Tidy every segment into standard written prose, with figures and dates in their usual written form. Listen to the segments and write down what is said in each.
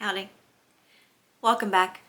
Howdy. Welcome back.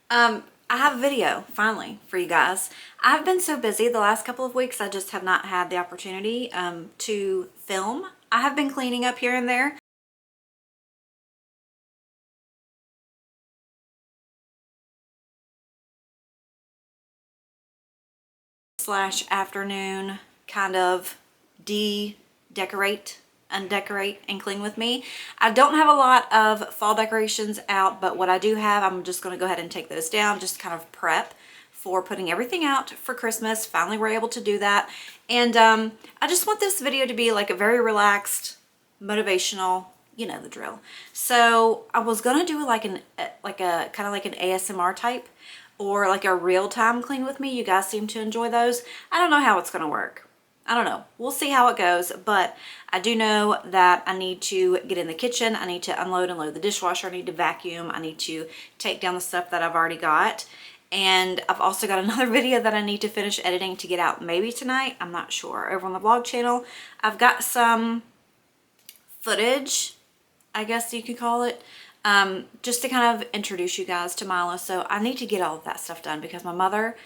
I have a video, finally, for you guys. I've been so busy the last couple of weeks, I just have not had the opportunity to film. I have been cleaning up here and there. Slash afternoon kind of decorate, undecorate, and clean with me. I don't have a lot of fall decorations out, but what I do have, I'm just going to go ahead and take those down, just kind of prep for putting everything out for Christmas. Finally, we're able to do that. And I just want this video to be like a very relaxed, motivational, you know the drill. So I was gonna do like a kind of like an ASMR type or like a real-time clean with me. You guys seem to enjoy those. I don't know how it's gonna work. I don't know. We'll see how it goes, but I do know that I need to get in the kitchen. I need to unload and load the dishwasher. I need to vacuum. I need to take down the stuff that I've already got. And I've also got another video that I need to finish editing to get out maybe tonight. I'm not sure. Over on the vlog channel, I've got some footage, I guess you could call it, just to kind of introduce you guys to Mila. So I need to get all of that stuff done because my mother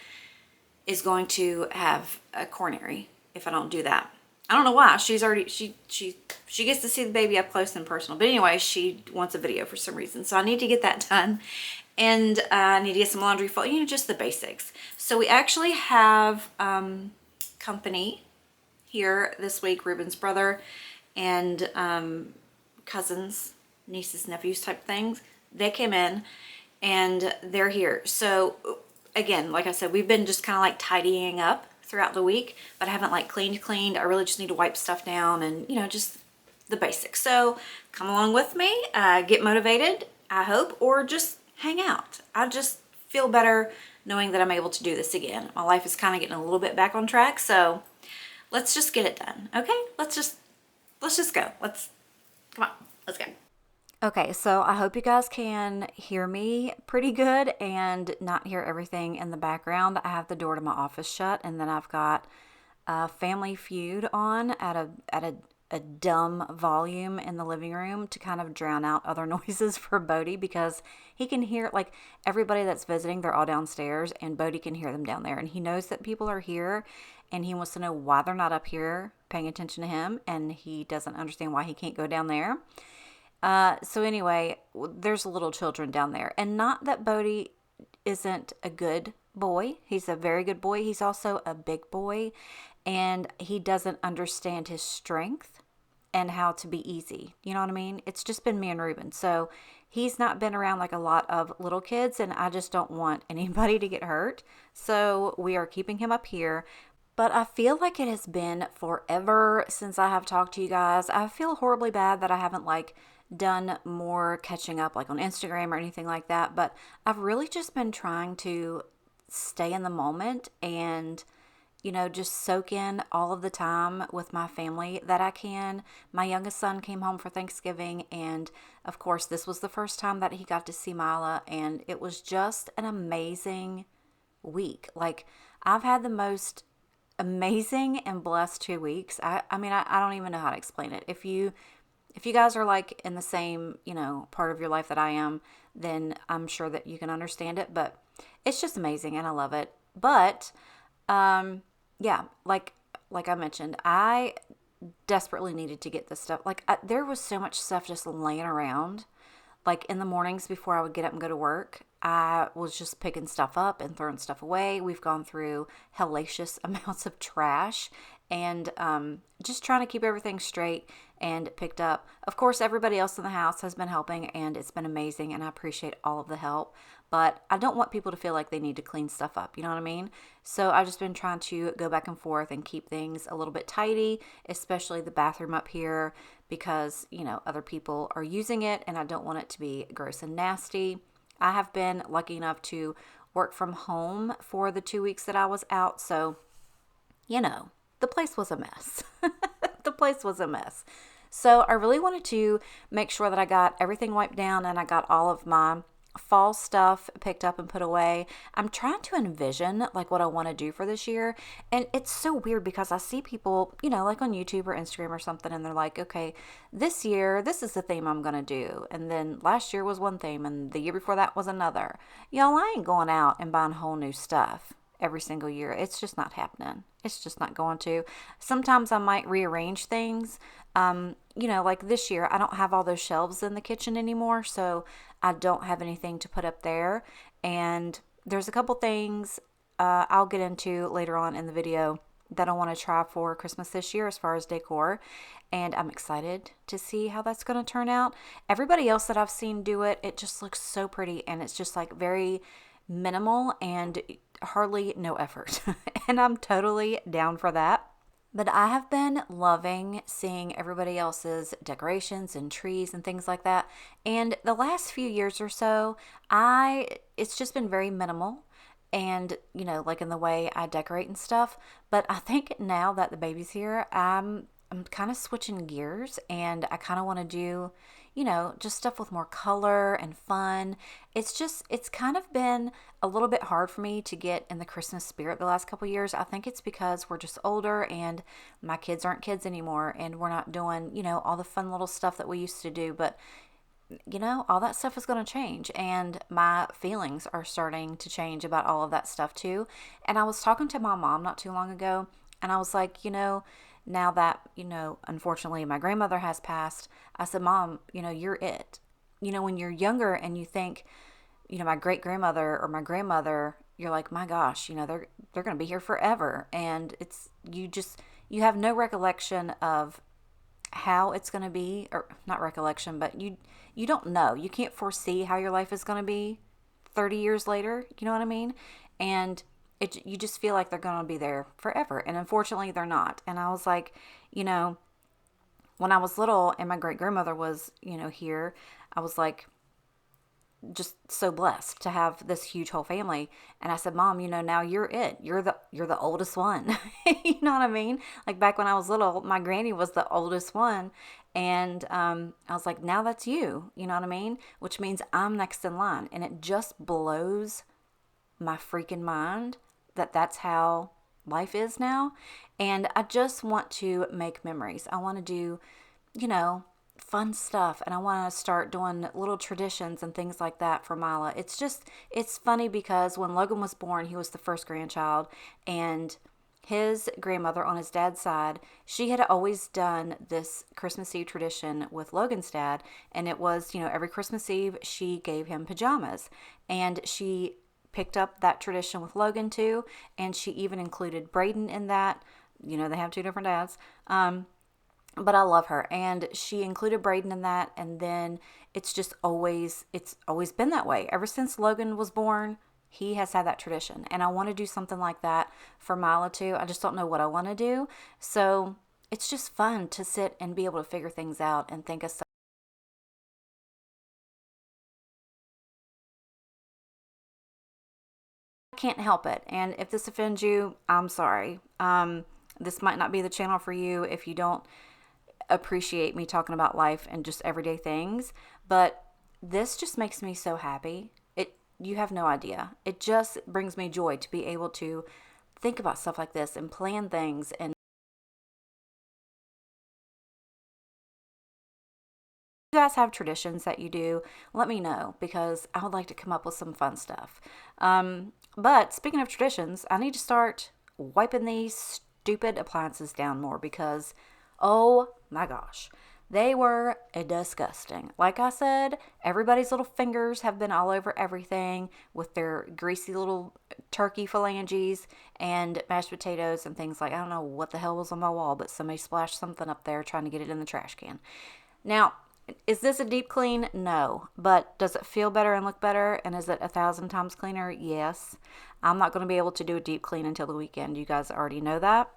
is going to have a coronary if I don't do that. I don't know why. She's already, she gets to see the baby up close and personal. But anyway, she wants a video for some reason. So I need to get that done. And I need to get some laundry folded, you know, just the basics. So we actually have company here this week, Ruben's brother and cousins, nieces, nephews type things. They came in and they're here. So again, like I said, we've been just kind of like tidying up throughout the week, but I haven't like cleaned. I really just need to wipe stuff down and, you know, just the basics. So come along with me, get motivated, I hope, or just hang out. I just feel better knowing that I'm able to do this again. My life is kind of getting a little bit back on track, so let's just get it done. Okay, let's just go. Come on, let's go. Okay, so I hope you guys can hear me pretty good and not hear everything in the background. I have the door to my office shut, and then I've got Family Feud on at a dumb volume in the living room to kind of drown out other noises for Bodie, because he can hear, like, everybody that's visiting, they're all downstairs, and Bodie can hear them down there, and he knows that people are here, and he wants to know why they're not up here paying attention to him, and he doesn't understand why he can't go down there. So anyway, there's little children down there, and not that Bodie isn't a good boy. He's a very good boy. He's also a big boy, and he doesn't understand his strength and how to be easy. You know what I mean? It's just been me and Ruben. So he's not been around like a lot of little kids, and I just don't want anybody to get hurt. So we are keeping him up here. But I feel like it has been forever since I have talked to you guys. I feel horribly bad that I haven't like done more catching up like on Instagram or anything like that. But I've really just been trying to stay in the moment and, you know, just soak in all of the time with my family that I can. My youngest son came home for Thanksgiving, and of course this was the first time that he got to see Mila, and it was just an amazing week. Like, I've had the most amazing and blessed 2 weeks. I mean, I don't even know how to explain it. If you guys are like in the same, you know, part of your life that I am, then I'm sure that you can understand it, but it's just amazing and I love it. But yeah, like I mentioned, I desperately needed to get this stuff. Like, there was so much stuff just laying around. Like, in the mornings before I would get up and go to work, I was just picking stuff up and throwing stuff away. We've gone through hellacious amounts of trash and just trying to keep everything straight and picked up. Of course, everybody else in the house has been helping, and it's been amazing, and I appreciate all of the help. But I don't want people to feel like they need to clean stuff up, you know what I mean? So I've just been trying to go back and forth and keep things a little bit tidy, especially the bathroom up here, because, you know, other people are using it, and I don't want it to be gross and nasty. I have been lucky enough to work from home for the 2 weeks that I was out, so, you know, the place was a mess. The place was a mess. So I really wanted to make sure that I got everything wiped down and I got all of my fall stuff picked up and put away. I'm trying to envision like what I want to do for this year. And it's so weird because I see people, like on YouTube or Instagram or something, and they're like, okay, this year, this is the theme I'm going to do. And then last year was one theme, and the year before that was another. Y'all, I ain't going out and buying whole new stuff every single year. It's just not happening. It's just not going to. Sometimes I might rearrange things. Like this year, I don't have all those shelves in the kitchen anymore, so I don't have anything to put up there. And there's a couple things I'll get into later on in the video that I want to try for Christmas this year as far as decor. And I'm excited to see how that's going to turn out. Everybody else that I've seen do it, it just looks so pretty, and it's just like very minimal and hardly no effort. And I'm totally down for that. But I have been loving seeing everybody else's decorations and trees and things like that. And the last few years or so, it's just been very minimal and, like in the way I decorate and stuff. But I think now that the baby's here, I'm kind of switching gears, and I kind of want to do, just stuff with more color and fun. It's kind of been a little bit hard for me to get in the Christmas spirit the last couple years. I think it's because we're just older and my kids aren't kids anymore, and we're not doing, all the fun little stuff that we used to do. But all that stuff is going to change, and my feelings are starting to change about all of that stuff too. And I was talking to my mom not too long ago, and I was like, now that, unfortunately my grandmother has passed, I said, Mom, you're it. When you're younger and you think, my great grandmother or my grandmother, you're like, my gosh, they're going to be here forever. And you have no recollection of how it's going to be, or not recollection, but you don't know. You can't foresee how your life is going to be 30 years later, you know what I mean? And you just feel like they're going to be there forever. And unfortunately, they're not. And I was like, when I was little and my great grandmother was, here, I was like, just so blessed to have this huge whole family. And I said, Mom, now you're it. You're the oldest one. You know what I mean? Like back when I was little, my granny was the oldest one. And I was like, now that's you. You know what I mean? Which means I'm next in line. And it just blows my freaking mind that that's how life is now. And I just want to make memories. I want to do, fun stuff, and I want to start doing little traditions and things like that for Mila. It's funny because when Logan was born, he was the first grandchild, and his grandmother on his dad's side, she had always done this Christmas Eve tradition with Logan's dad, and it was, every Christmas Eve she gave him pajamas, and she picked up that tradition with Logan too, and she even included Braden in that. They have two different dads. But I love her, and she included Braden in that, and then it's always been that way. Ever since Logan was born, he has had that tradition, and I want to do something like that for Mila too. I just don't know what I want to do, so it's just fun to sit and be able to figure things out and think of stuff. I can't help it, and if this offends you, I'm sorry. This might not be the channel for you if you don't appreciate me talking about life and just everyday things, but this just makes me so happy. You have no idea. It just brings me joy to be able to think about stuff like this and plan things. And if you guys have traditions that you do, let me know, because I would like to come up with some fun stuff. But speaking of traditions, I need to start wiping these stupid appliances down more, because oh my gosh, they were disgusting. Like I said, everybody's little fingers have been all over everything with their greasy little turkey phalanges and mashed potatoes and things like, I don't know what the hell was on my wall, but somebody splashed something up there trying to get it in the trash can. Now, is this a deep clean? No. But does it feel better and look better? And is it 1,000 times cleaner? Yes. I'm not going to be able to do a deep clean until the weekend. You guys already know that.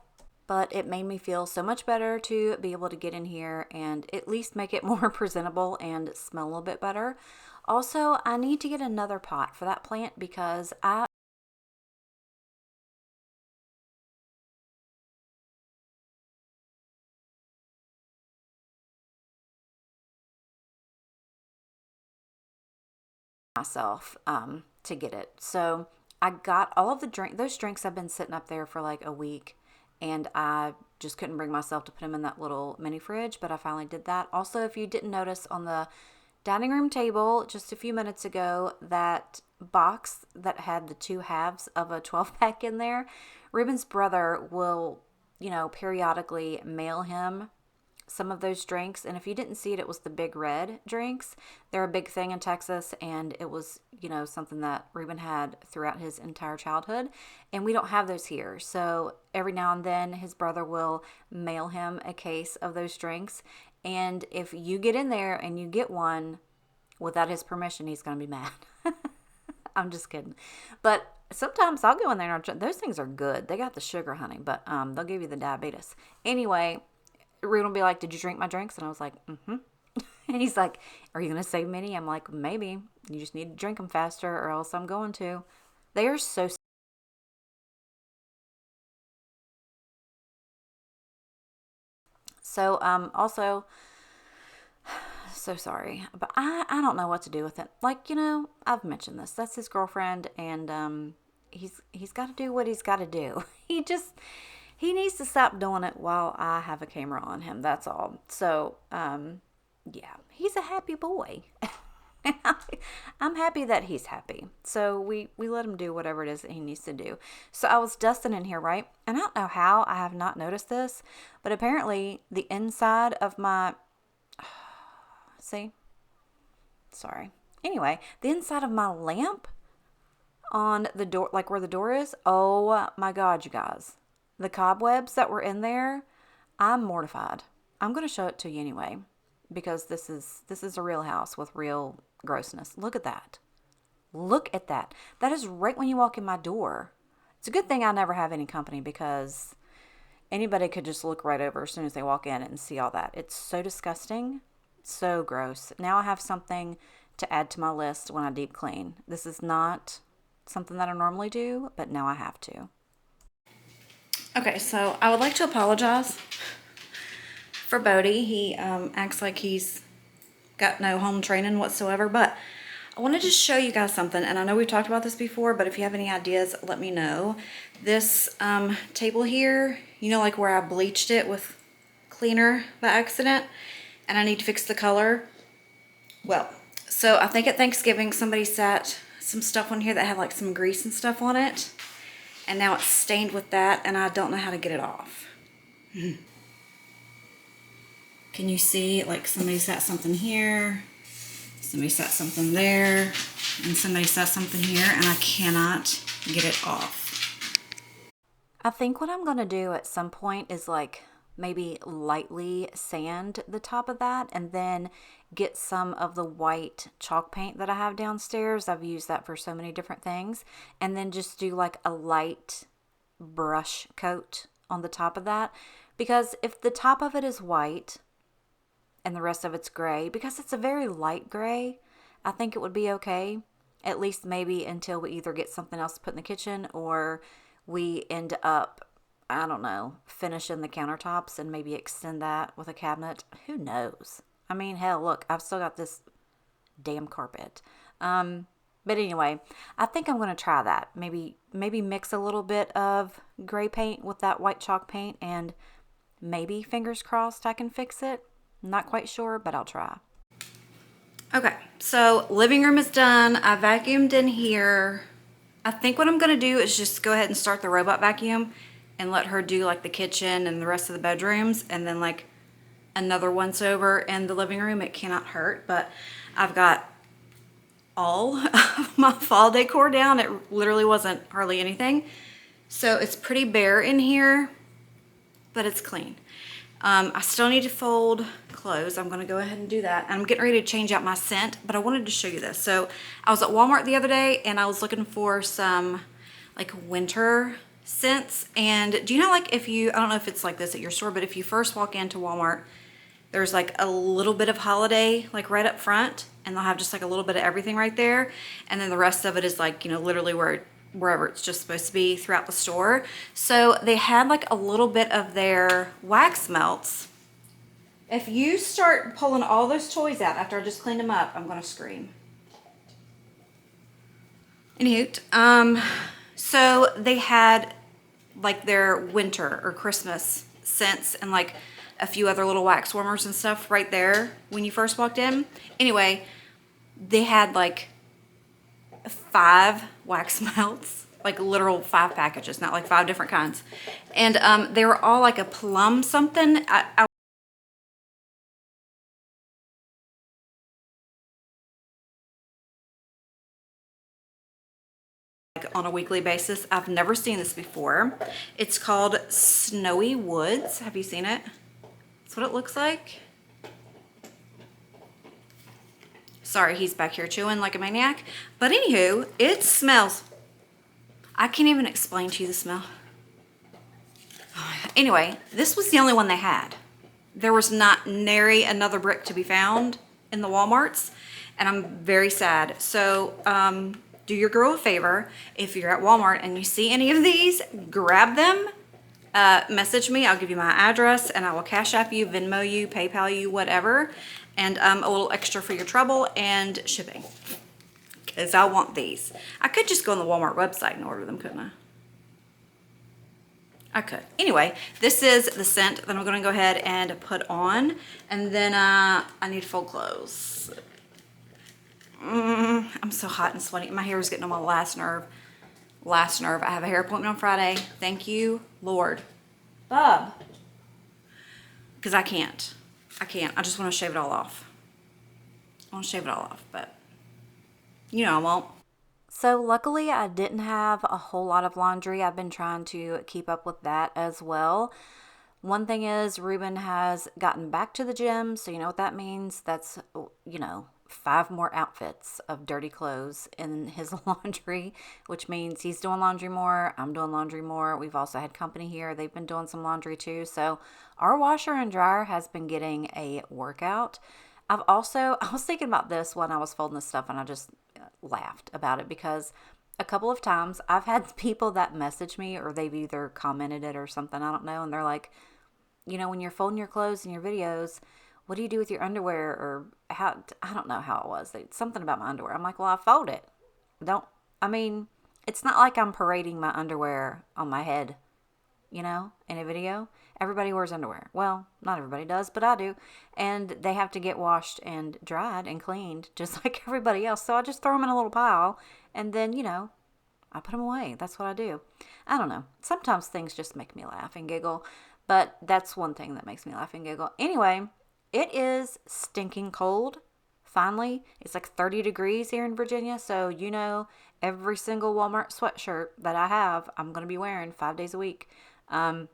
But it made me feel so much better to be able to get in here and at least make it more presentable and smell a little bit better. Also, I need to get another pot for that plant, because I myself to get it. So I got all of those drinks have been sitting up there for like a week, and I just couldn't bring myself to put them in that little mini fridge, but I finally did that. Also, if you didn't notice on the dining room table just a few minutes ago, that box that had the 2 halves of a 12-pack in there, Ruben's brother will, periodically mail him some of those drinks. And if you didn't see it, it was the Big Red drinks. They're a big thing in Texas, and it was, something that Ruben had throughout his entire childhood. And we don't have those here. So every now and then his brother will mail him a case of those drinks. And if you get in there and you get one without his permission, he's going to be mad. I'm just kidding. But sometimes I'll go in there and those things are good. They got the sugar, honey, but they'll give you the diabetes. Anyway, Ruben will be like, "Did you drink my drinks?" And I was like, "Mm-hmm." And he's like, "Are you going to save many?" I'm like, "Maybe. You just need to drink them faster or else I'm going to." They are so... So, also, so sorry, but I don't know what to do with it. Like, I've mentioned this. That's his girlfriend, and he's got to do what he's got to do. He needs to stop doing it while I have a camera on him. That's all. So, yeah, he's a happy boy. I'm happy that he's happy. So we let him do whatever it is that he needs to do. So I was dusting in here, right? And I don't know how I have not noticed this, but apparently the inside of my... See? Sorry. Anyway, the inside of my lamp on the door, like where the door is, oh my God, you guys. The cobwebs that were in there, I'm mortified. I'm going to show it to you anyway, because this is a real house with real grossness. Look at that. Look at that. That is right when you walk in my door. It's a good thing I never have any company, because anybody could just look right over as soon as they walk in and see all that. It's so disgusting. So gross. Now I have something to add to my list when I deep clean. This is not something that I normally do, but now I have to. Okay, so I would like to apologize for Bodie. He acts like he's got no home training whatsoever, but I wanted to show you guys something, and I know we've talked about this before, but if you have any ideas, let me know. This table here, like where I bleached it with cleaner by accident, and I need to fix the color. Well, so I think at Thanksgiving somebody sat some stuff on here that had like some grease and stuff on it, and now it's stained with that, and I don't know how to get it off. Can you see, like, somebody sat something here, somebody sat something there, and somebody sat something here, and I cannot get it off. I think what I'm going to do at some point is like maybe lightly sand the top of that, and then get some of the white chalk paint that I have downstairs. I've used that for so many different things, and then just do like a light brush coat on the top of that, because if the top of it is white and the rest of it's gray, because it's a very light gray, I think it would be okay, at least maybe until we either get something else to put in the kitchen, or we end up, I don't know, finishing the countertops and maybe extend that with a cabinet. Who knows? I mean, hell, look, I've still got this damn carpet. But anyway, I think I'm going to try that. Maybe mix a little bit of gray paint with that white chalk paint, and maybe, fingers crossed, I can fix it. I'm not quite sure, but I'll try. Okay, so living room is done. I vacuumed in here. I think what I'm going to do is just go ahead and start the robot vacuum and let her do like the kitchen and the rest of the bedrooms, and then like another once over in the living room. It cannot hurt, but I've got all of my fall decor down. It literally wasn't hardly anything. So it's pretty bare in here, but it's clean. I still need to fold clothes. I'm going to go ahead and do that. And I'm getting ready to change out my scent, but I wanted to show you this. So I was at Walmart the other day, and I was looking for some like winter scents. And do you know, like, if you, I don't know if it's like this at your store, but if you first walk into Walmart, there's like a little bit of holiday like right up front, and they'll have just like a little bit of everything right there, and then the rest of it is like, literally wherever it's just supposed to be throughout the store. So they had like a little bit of their wax melts. If you start pulling all those toys out after I just cleaned them up, I'm gonna scream. Anywho, so they had like their winter or Christmas scents and like a few other little wax warmers and stuff right there when you first walked in. Anyway, they had like 5 wax melts, like literal 5 packages, not like 5 different kinds. And they were all like a plum something. On a weekly basis. I've never seen this before. It's called Snowy Woods. Have you seen it? That's what it looks like. Sorry, he's back here chewing like a maniac. But anywho, it smells. I can't even explain to you the smell. Anyway, this was the only one they had. There was not nary another brick to be found in the Walmarts, and I'm very sad. So do your girl a favor. If you're at Walmart and you see any of these, grab them, message me. I'll give you my address and I will Cash App you, Venmo you, PayPal you, whatever. And a little extra for your trouble and shipping. Because I want these. I could just go on the Walmart website and order them, couldn't I? I could. Anyway, this is the scent that I'm going to go ahead and put on. And then I need full clothes. I'm so hot and sweaty. My hair is getting on my last nerve. Last nerve. I have a hair appointment on Friday. Thank you, Lord. Bub. Because I can't. I just want to shave it all off. I want to shave it all off, but you know I won't. So luckily I didn't have a whole lot of laundry. I've been trying to keep up with that as well. One thing is Ruben has gotten back to the gym, so you know what that means. That's, 5 more outfits of dirty clothes in his laundry, which means he's doing laundry more, I'm doing laundry more. We've also had company here. They've been doing some laundry too. So our washer and dryer has been getting a workout. I was thinking about this when I was folding this stuff and I just laughed about it because a couple of times I've had people that message me or they've either commented it or something, I don't know, and they're like, when you're folding your clothes and your videos, what do you do with your underwear? Or how, I don't know how it was. Something about my underwear. I'm like, well, I fold it. It's not like I'm parading my underwear on my head, in a video. Everybody wears underwear. Well, not everybody does, but I do. And they have to get washed and dried and cleaned just like everybody else. So I just throw them in a little pile and then, I put them away. That's what I do. I don't know. Sometimes things just make me laugh and giggle, but that's one thing that makes me laugh and giggle. Anyway, it is stinking cold. Finally, it's like 30 degrees here in Virginia. So, every single Walmart sweatshirt that I have, I'm going to be wearing 5 days a week. I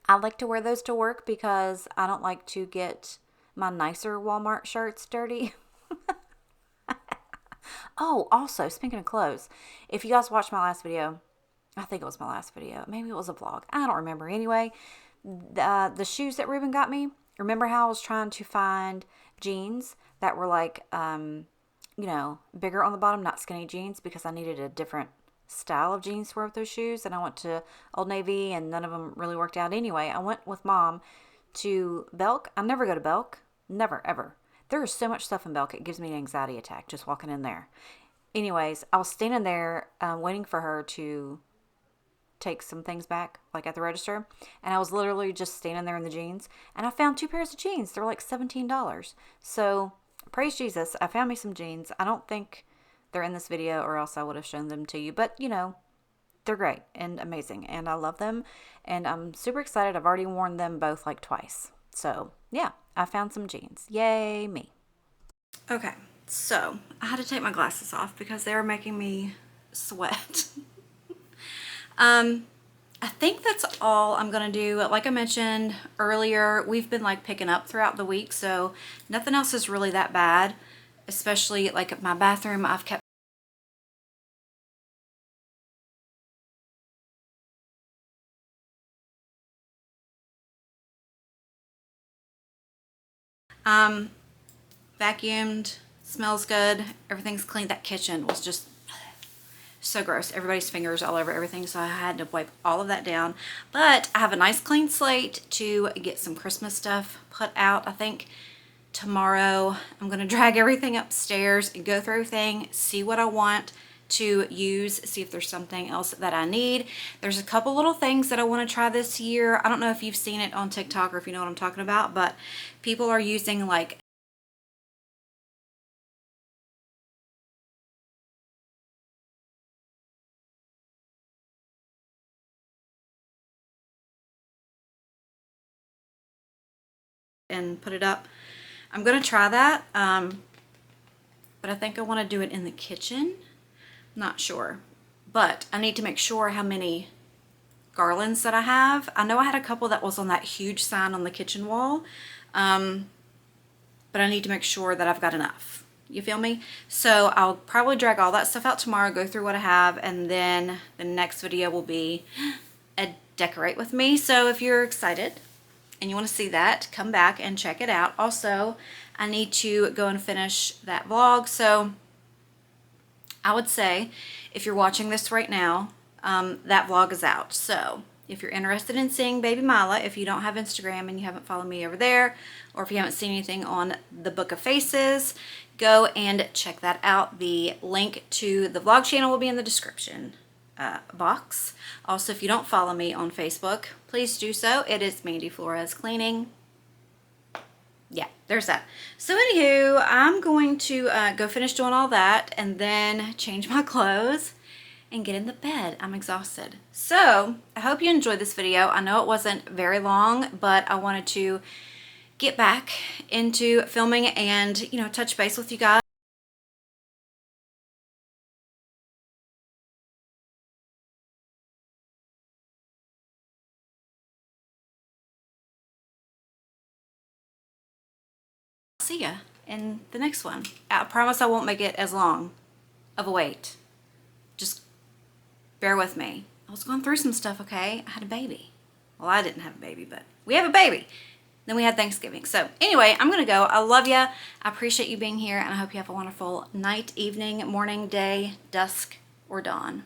like to wear those to work because I don't like to get my nicer Walmart shirts dirty. Oh, also, speaking of clothes, if you guys watched my last video, I think it was my last video. Maybe it was a vlog. I don't remember. Anyway, the shoes that Ruben got me, remember how I was trying to find jeans that were like, bigger on the bottom, not skinny jeans, because I needed a different style of jeans to wear with those shoes. And I went to Old Navy and none of them really worked out. Anyway, I went with Mom to Belk. I never go to Belk. Never, ever. There is so much stuff in Belk. It gives me an anxiety attack just walking in there. Anyways, I was standing there waiting for her to take some things back, like at the register. And I was literally just standing there in the jeans. And I found 2 pairs of jeans. They were like $17. So praise Jesus. I found me some jeans. I don't think they're in this video or else I would have shown them to you. But, they're great and amazing. And I love them. And I'm super excited. I've already worn them both like twice. So, yeah, I found some jeans. Yay, me. Okay, so I had to take my glasses off because they were making me sweat. I think that's all I'm going to do. Like I mentioned earlier, we've been like picking up throughout the week. So nothing else is really that bad, especially like at my bathroom. I've kept vacuumed, smells good, everything's clean. That kitchen was just so gross. Everybody's fingers all over everything, so I had to wipe all of that down. But I have a nice clean slate to get some Christmas stuff put out. I think tomorrow I'm going to drag everything upstairs and go through everything, see what I want to use, see if there's something else that I need. There's a couple little things that I want to try this year. I don't know if you've seen it on TikTok or if you know what I'm talking about, but people are using like and put it up. I'm gonna try that, but I think I want to do it in the kitchen. Not sure, but I need to make sure how many garlands that I have. I know I had a couple that was on that huge sign on the kitchen wall, but I need to make sure that I've got enough. You feel me? So I'll probably drag all that stuff out tomorrow, go through what I have, and then the next video will be a decorate with me. So if you're excited and you want to see that, come back and check it out. Also, I need to go and finish that vlog. So I would say if you're watching this right now, that vlog is out. So if you're interested in seeing baby Mila, if you don't have Instagram and you haven't followed me over there, or if you haven't seen anything on the Book of Faces, go and check that out. The link to the vlog channel will be in the description box. Also, if you don't follow me on Facebook, please do so. It is Mandy Flores Cleaning. Yeah, there's that. So anywho, I'm going to go finish doing all that and then change my clothes and get in the bed. I'm exhausted. So I hope you enjoyed this video. I know it wasn't very long, but I wanted to get back into filming and, you know, touch base with you guys. See ya in the next one. I promise I won't make it as long of a wait. Just bear with me. I was going through some stuff, okay? I had a baby. Well, I didn't have a baby, but we have a baby. Then we had Thanksgiving. So anyway, I'm going to go. I love you. I appreciate you being here, and I hope you have a wonderful night, evening, morning, day, dusk, or dawn.